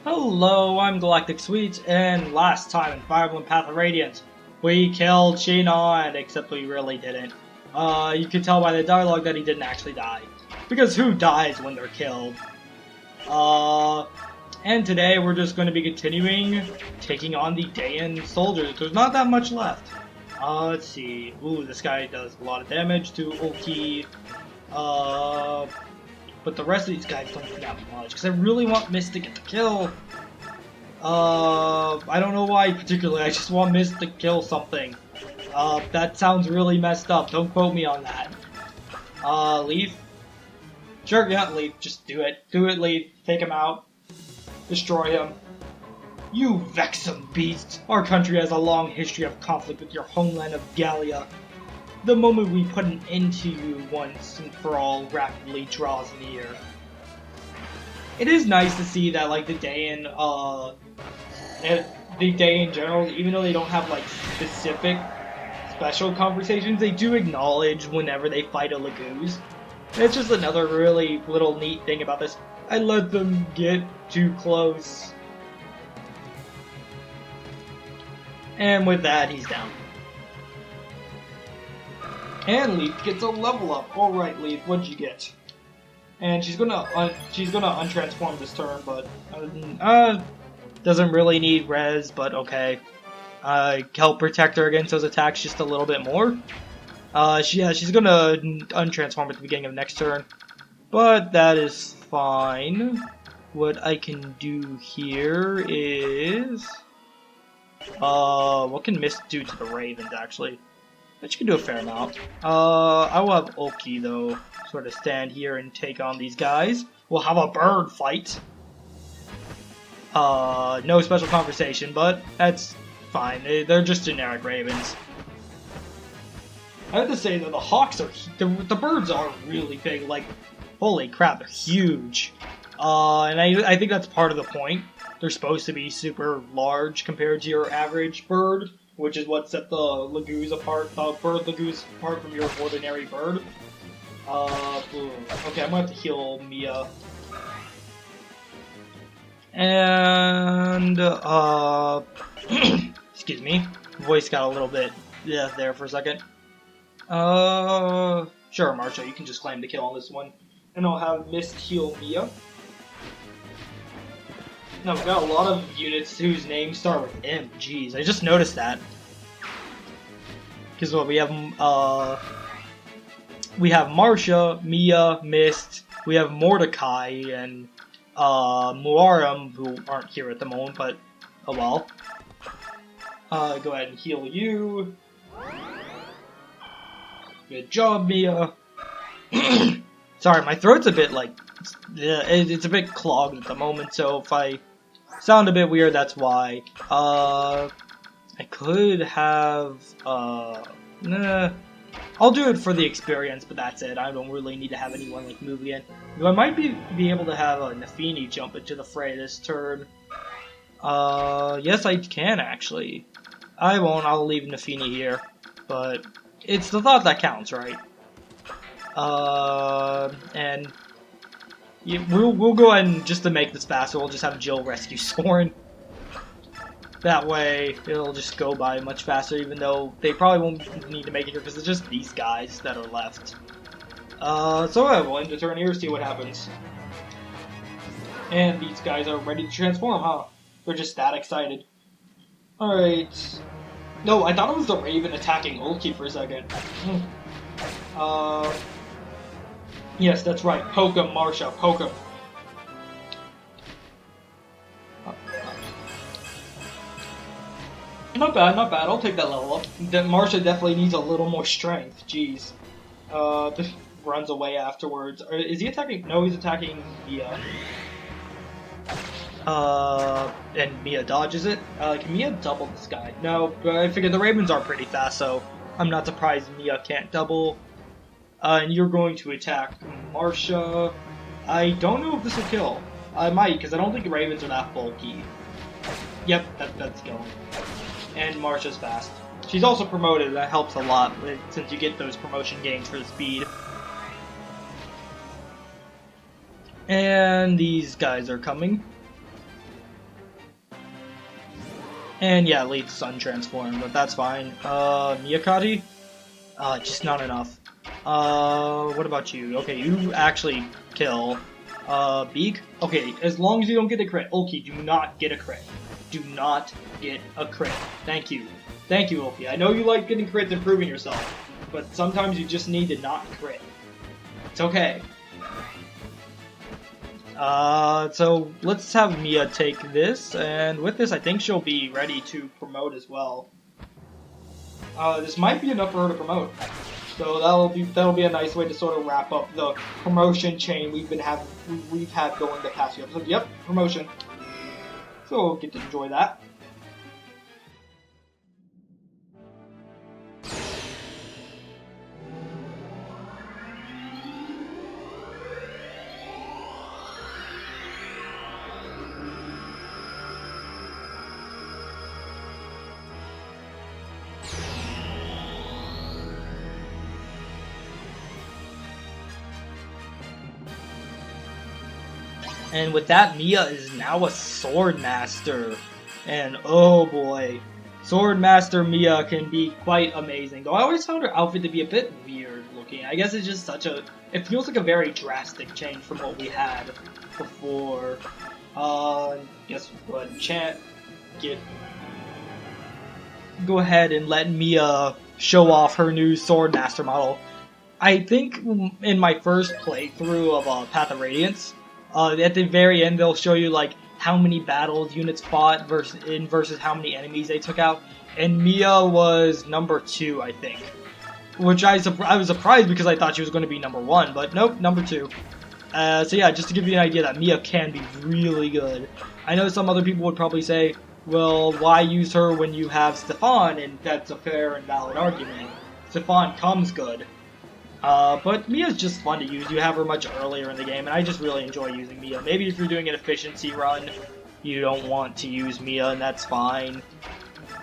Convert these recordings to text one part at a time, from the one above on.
Hello, I'm Galactic Sweets, and last time in Fire Emblem Path of Radiance, we killed Shinon, except we really didn't. You could tell by the dialogue that he didn't actually die. Because who dies when they're killed? And today we're just going to be continuing taking on the Dayan soldiers. There's not that much left. Let's see. Ooh, this guy does a lot of damage to Ulti. But the rest of these guys don't do that much, because I really want Mist to get the kill. I don't know why particularly, I just want Mist to kill something. That sounds really messed up, don't quote me on that. Leaf? Sure, yeah, Leaf, just do it. Do it, Leaf. Take him out. Destroy him. You vexing beast! Our country has a long history of conflict with your homeland of Gallia. The moment we put an end to you once and for all rapidly draws near. It is nice to see that, like, the Dayan generals, even though they don't have, like, specific special conversations, they do acknowledge whenever they fight a Laguz. It's just another really little neat thing about this. I let them get too close. And with that, he's down. And Leaf gets a level up. Alright, Leaf, what'd you get? And she's gonna untransform this turn, but doesn't really need res, but okay. Help protect her against those attacks just a little bit more. She's gonna untransform at the beginning of next turn, but that is fine. What I can do here is, what can Mist do to the Ravens actually? But you can do a fair amount. I will have Oki, though, sort of stand here and take on these guys. We'll have a bird fight. No special conversation, but that's fine. They're just generic ravens. I have to say that the hawks are... The birds are really big. Like, holy crap, they're huge. And I think that's part of the point. They're supposed to be super large compared to your average bird, which is what set the Laguz apart, bird Laguz apart from your ordinary bird. Okay, I'm gonna have to heal Mia. And, excuse me, voice got a little bit, there for a second. Sure, Marsha, you can just claim the kill on this one. And I'll have Mist heal Mia. Now, we've got a lot of units whose names start with M. Jeez, I just noticed that. Because what we have Marsha, Mia, Mist, we have Mordecai, and Muaram, who aren't here at the moment, but oh well. Go ahead and heal you. Good job, Mia. Sorry, my throat's a bit like, it's a bit clogged at the moment, so if I sound a bit weird, that's why. I could have, I'll do it for the experience, but that's it. I don't really need to have anyone, like, move in. I might be able to have Nafini jump into the fray this turn. Yes, I can, actually. I won't, I'll leave Nafini here. But it's the thought that counts, right? And we'll go ahead and, just to make this faster, we'll just have Jill rescue Soren. That way, it'll just go by much faster, even though they probably won't need to make it here, because it's just these guys that are left. So we'll end the turn here, see what happens. And these guys are ready to transform, huh? They're just that excited. Alright. No, I thought it was the Raven attacking Ulki for a second. Yes, that's right. Poke him, Marsha, poke him. Not bad, not bad. I'll take that level up. Marsha definitely needs a little more strength. Jeez. Just runs away afterwards. Is he attacking? No, he's attacking Mia. And Mia dodges it. Can Mia double this guy? No, but I figured the Ravens are pretty fast, so I'm not surprised Mia can't double. And you're going to attack Marsha. I don't know if this will kill. I might, because I don't think the Ravens are that bulky. Yep, that's killing. And Marsha's fast. She's also promoted, that helps a lot, since you get those promotion gains for the speed. And these guys are coming. And yeah, late Sun transform, but that's fine. Miyakati? Just not enough. What about you? Okay, you actually kill. Beak? Okay, as long as you don't get a crit. Oki, do not get a crit. Do not get a crit. Thank you. Thank you, Oki. I know you like getting crits and proving yourself, but sometimes you just need to not crit. It's okay. So let's have Mia take this, and with this I think she'll be ready to promote as well. This might be enough for her to promote. So that'll be a nice way to sort of wrap up the promotion chain we've had going the past few episodes. Yep, promotion. So we'll get to enjoy that. And with that, Mia is now a Sword Master. And oh boy, Sword Master Mia can be quite amazing. Though I always found her outfit to be a bit weird looking. I guess it's just it feels like a very drastic change from what we had before. Guess what? Go ahead and let Mia show off her new Sword Master model. I think in my first playthrough of Path of Radiance, at the very end, they'll show you like how many battles units fought versus how many enemies they took out, and Mia was number 2, I think. Which I was surprised because I thought she was going to be number 1, but nope, number 2. So yeah, just to give you an idea that Mia can be really good. I know some other people would probably say, well, why use her when you have Stefan? And that's a fair and valid argument. Stefan comes good. But Mia's just fun to use. You have her much earlier in the game, and I just really enjoy using Mia. Maybe if you're doing an efficiency run, you don't want to use Mia, and that's fine.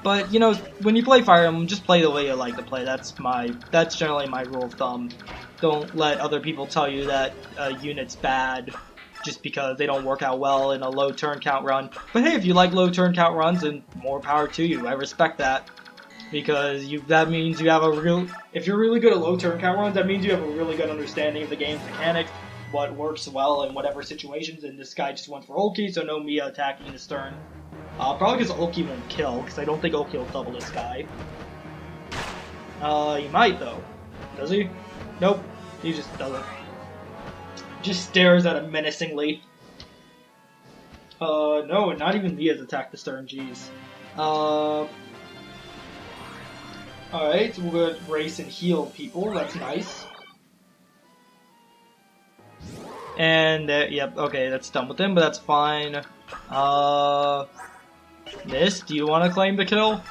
But, you know, when you play Fire Emblem, just play the way you like to play. That's generally my rule of thumb. Don't let other people tell you that a unit's bad just because they don't work out well in a low turn count run. But hey, if you like low turn count runs, then more power to you. I respect that. Because that means you have if you're really good at low turn count runs, that means you have a really good understanding of the game's mechanics, what works well in whatever situations, and this guy just went for Ulki, so no Mia attacking the stern. Probably because Ulki won't kill, because I don't think Ulki will double this guy. He might though. Does he? Nope, he just doesn't. Just stares at him menacingly. No, not even Mia's attacked the stern, jeez. Alright, so we'll go ahead and race and heal people, that's nice. And, yep, okay, that's done with him, but that's fine. Miss, do you want to claim the kill?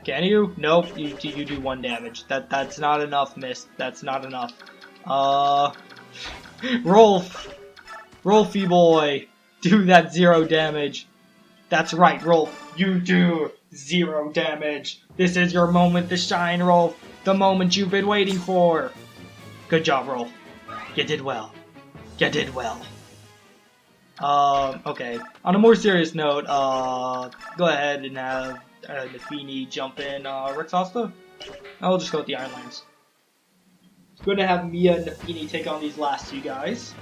Can you? Nope, you do 1 damage. That's not enough, Miss, that's not enough. Rolfie boy, do that 0 damage. That's right, Rolf, you do 0 damage. This is your moment to shine, Rolf. The moment you've been waiting for. Good job, Rolf. You did well. You did well. Okay. On a more serious note, go ahead and have Nafini jump in Rexhausta. I'll just go with the Iron Lance. It's good to have Mia and Nafini take on these last 2 guys.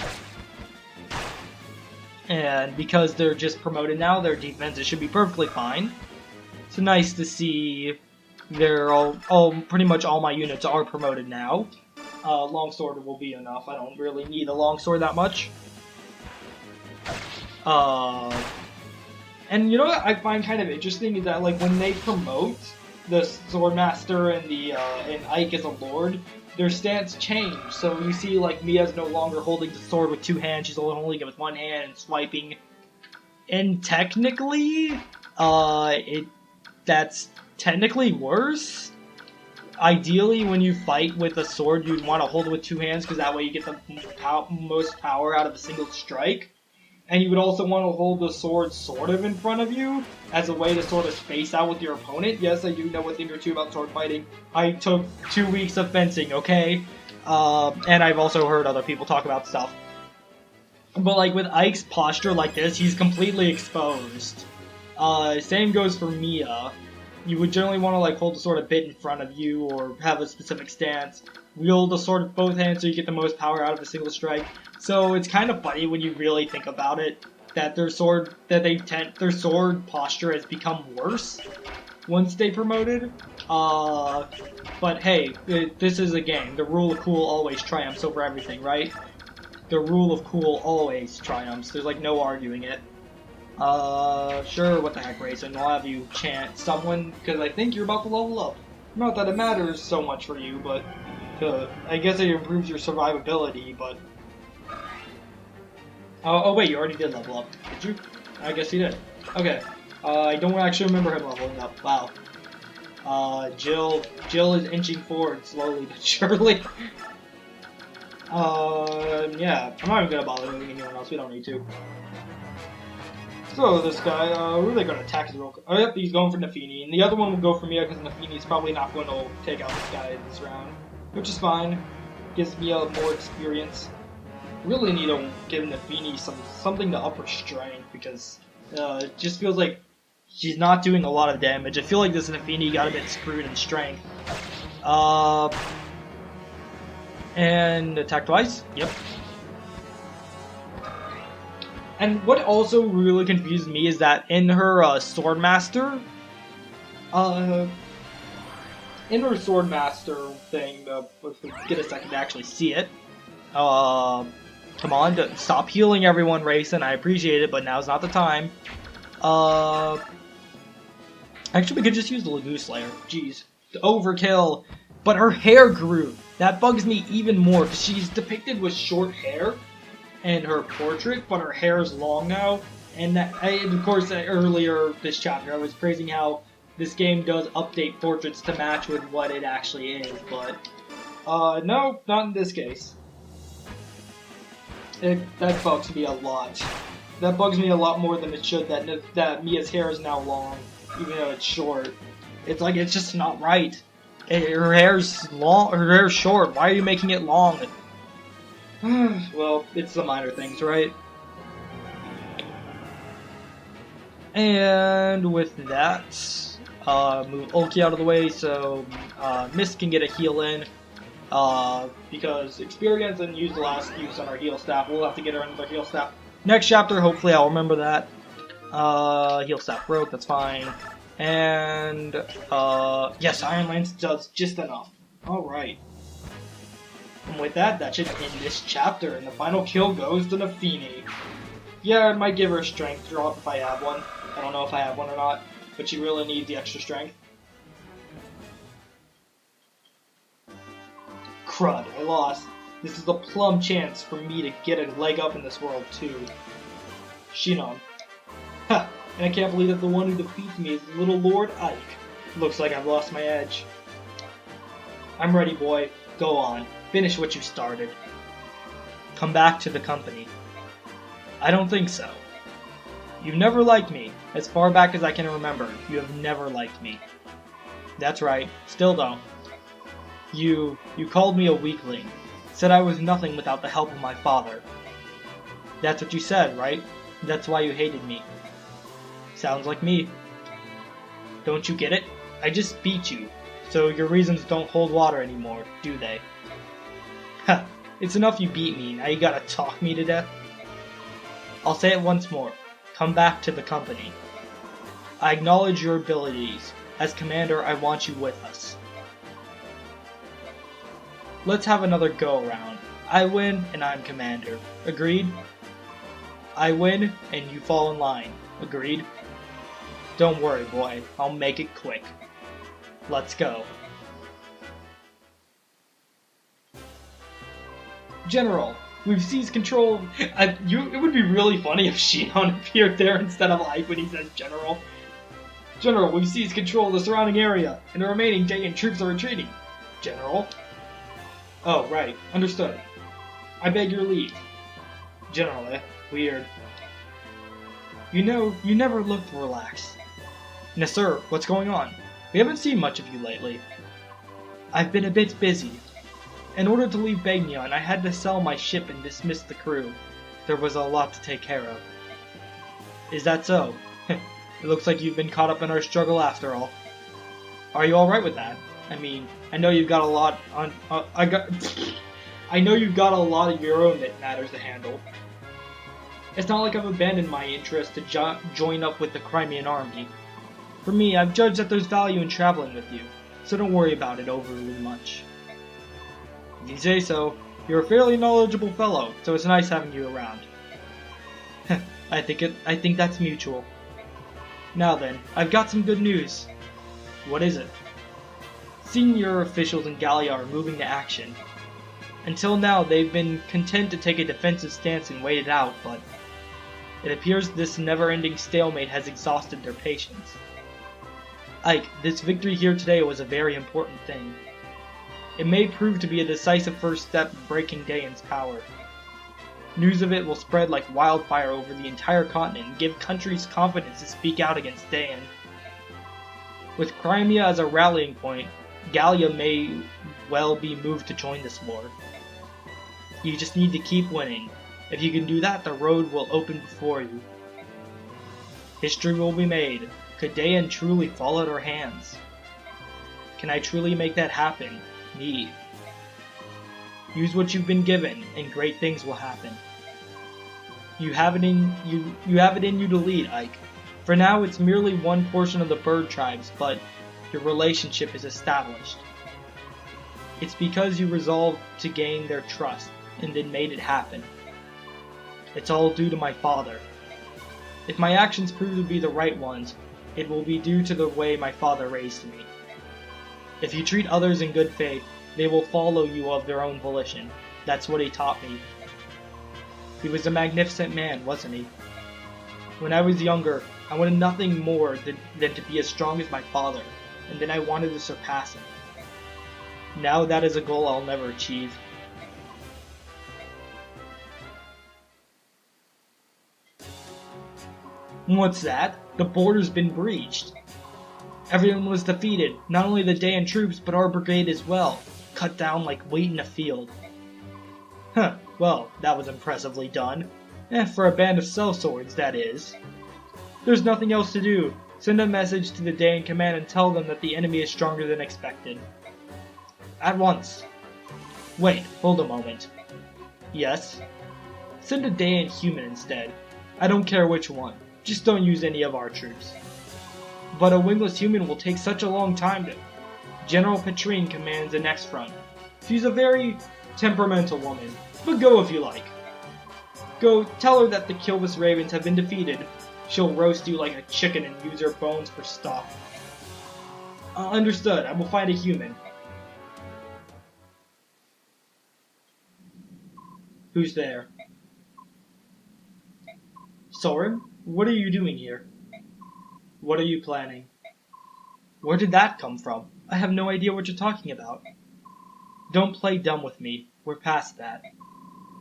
And because they're just promoted now, their defenses should be perfectly fine. It's nice to see they're pretty much all my units are promoted now. Longsword will be enough. I don't really need a longsword that much. And you know what I find kind of interesting is that like when they promote the Swordmaster and Ike as a lord, their stance change. So you see like Mia's no longer holding the sword with 2 hands, she's only holding it with 1 hand and swiping. And technically, that's technically worse. Ideally, when you fight with a sword, you'd want to hold it with 2 hands because that way you get the most power out of a single strike. And you would also want to hold the sword sort of in front of you as a way to sort of space out with your opponent. Yes, I do know a thing or two about sword fighting. I took 2 weeks of fencing, okay? And I've also heard other people talk about stuff. But like with Ike's posture like this, he's completely exposed. Same goes for Mia. You would generally want to like hold the sword a bit in front of you or have a specific stance. Wield the sword with both hands so you get the most power out of a single strike. So it's kind of funny when you really think about it that their sword posture has become worse once they promoted. But hey, this is a game. The rule of cool always triumphs over everything, right? The rule of cool always triumphs. There's like no arguing it. Sure, what the heck, Rayson, we'll have you chant someone, because I think you're about to level up. Not that it matters so much for you, but, I guess it improves your survivability, but... Oh wait, you already did level up, did you? I guess you did. Okay, I don't actually remember him leveling up, wow. Jill is inching forward slowly but surely. Yeah, I'm not even gonna bother moving anyone else, we don't need to. So this guy, who are they going to attack his real quick? Oh yep, he's going for Nafini, and the other one will go for Mia because Nafini is probably not going to take out this guy this round, which is fine. Gives Mia more experience. Really need to give Nafini something to up her strength because it just feels like she's not doing a lot of damage. I feel like this Nafini got a bit screwed in strength. And attack twice? Yep. And what also really confused me is that in her Swordmaster thing, if we get a second to actually see it, come on, stop healing everyone, Rayson, I appreciate it, but now's not the time. Actually, we could just use the Lagoon Slayer, jeez, overkill, but her hair grew, that bugs me even more, because she's depicted with short hair, and her portrait, but her hair is long now, and of course earlier this chapter I was praising how this game does update portraits to match with what it actually is, but no, not in this case. That bugs me a lot. That bugs me a lot more than it should that Mia's hair is now long, even though it's short. It's like, it's just not right. Her hair's long, her hair's short, why are you making it long? Well, it's the minor things, right? And with that, move Ulki out of the way so Mist can get a heal in. Because experience and use the last use on our heal staff. We'll have to get her another heal staff. Next chapter, hopefully I'll remember that. Heal staff broke, that's fine. And, yes, Iron Lance does just enough. Alright. And with that, that should end this chapter, and the final kill goes to Nafini. Yeah, I might give her a strength drop if I have one. I don't know if I have one or not, but she really needs the extra strength. Crud, I lost. This is a plum chance for me to get a leg up in this world, too. Shinon. Ha! And I can't believe that the one who defeats me is little Lord Ike. Looks like I've lost my edge. I'm ready, boy. Go on. Finish what you started. Come back to the company. I don't think so. You've never liked me. As far back as I can remember, you have never liked me. That's right. Still don't. You called me a weakling. Said I was nothing without the help of my father. That's what you said, right? That's why you hated me. Sounds like me. Don't you get it? I just beat you. So your reasons don't hold water anymore, do they? Ha! It's enough you beat me, now you gotta talk me to death? I'll say it once more. Come back to the company. I acknowledge your abilities. As commander, I want you with us. Let's have another go-around. I win, and I'm commander. Agreed? I win, and you fall in line. Agreed? Don't worry, boy. I'll make it quick. Let's go. General, we've seized control. It would be really funny if Shinon appeared there instead of Ike when he says General. General, we've seized control of the surrounding area, and the remaining Dayan troops are retreating. General? Oh, right. Understood. I beg your leave. General, eh? Weird. You know, you never looked relaxed. Nasir, what's going on? We haven't seen much of you lately. I've been a bit busy. In order to leave Bagnion, I had to sell my ship and dismiss the crew. There was a lot to take care of. Is that so? It looks like you've been caught up in our struggle after all. Are you alright with that? I mean, I know you've got a lot on... I know you've got a lot of your own matters to handle. It's not like I've abandoned my interest to join up with the Crimean army. For me, I've judged that there's value in traveling with you, so don't worry about it overly much. If you say so, you're a fairly knowledgeable fellow, so it's nice having you around. I think that's mutual. Now then, I've got some good news. What is it? Senior officials in Gallia are moving to action. Until now, they've been content to take a defensive stance and wait it out, but it appears this never-ending stalemate has exhausted their patience. Ike, this victory here today was a very important thing. It may prove to be a decisive first step in breaking Daeon's power. News of it will spread like wildfire over the entire continent and give countries confidence to speak out against Daeon. With Crimea as a rallying point, Gallia may well be moved to join this war. You just need to keep winning. If you can do that, the road will open before you. History will be made. Could Daeon truly fall out our hands? Can I truly make that happen? Me. Use what you've been given, and great things will happen. You have it in you to lead, Ike. For now, it's merely one portion of the bird tribes, but your relationship is established. It's because you resolved to gain their trust, and then made it happen. It's all due to my father. If my actions prove to be the right ones, it will be due to the way my father raised me. If you treat others in good faith, they will follow you of their own volition. That's what he taught me. He was a magnificent man, wasn't he? When I was younger, I wanted nothing more than to be as strong as my father, and then I wanted to surpass him. Now that is a goal I'll never achieve. What's that? The border's been breached. Everyone was defeated, not only the Daeon troops, but our brigade as well. Cut down like wheat in a field. Huh, well, that was impressively done. For a band of sellswords, that is. There's nothing else to do. Send a message to the Daeon command and tell them that the enemy is stronger than expected. At once. Wait, hold a moment. Yes? Send a Daeon human instead. I don't care which one. Just don't use any of our troops. But a wingless human will take such a long time to... General Petrine commands the next front. She's a very temperamental woman, but go if you like. Go, tell her that the Kilvis Ravens have been defeated. She'll roast you like a chicken and use her bones for stock. Understood, I will find a human. Who's there? Soren, what are you doing here? What are you planning? Where did that come from? I have no idea what you're talking about. Don't play dumb with me. We're past that.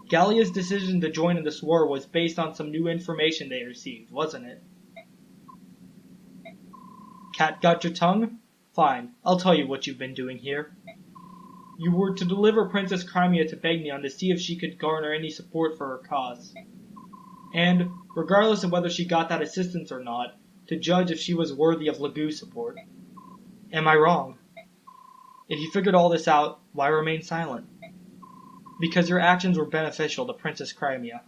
Gallia's decision to join in this war was based on some new information they received, wasn't it? Cat got your tongue? Fine, I'll tell you what you've been doing here. You were to deliver Princess Crimea to Begnion to see if she could garner any support for her cause. And, regardless of whether she got that assistance or not, to judge if she was worthy of Lagoo support. Am I wrong? If you figured all this out, why remain silent? Because your actions were beneficial to Princess Crimea.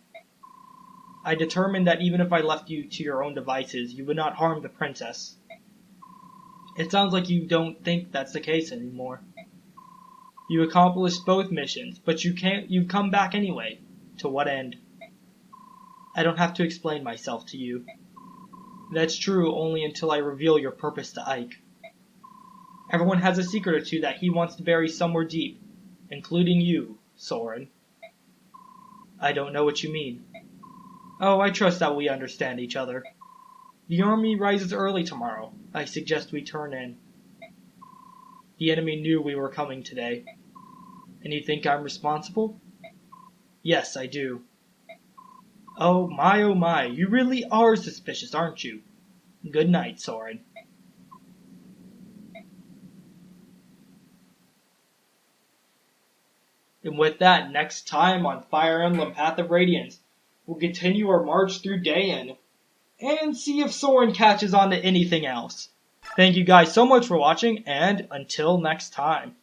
I determined that even if I left you to your own devices, you would not harm the princess. It sounds like you don't think that's the case anymore. You accomplished both missions, but you've come back anyway. To what end? I don't have to explain myself to you. That's true only until I reveal your purpose to Ike. Everyone has a secret or two that he wants to bury somewhere deep, including you, Soren. I don't know what you mean. Oh, I trust that we understand each other. The army rises early tomorrow. I suggest we turn in. The enemy knew we were coming today. And you think I'm responsible? Yes, I do. Oh my, you really are suspicious, aren't you? Good night, Soren. And with that, next time on Fire Emblem Path of Radiance, we'll continue our march through Daeon. and see if Soren catches on to anything else. Thank you guys so much for watching, and until next time.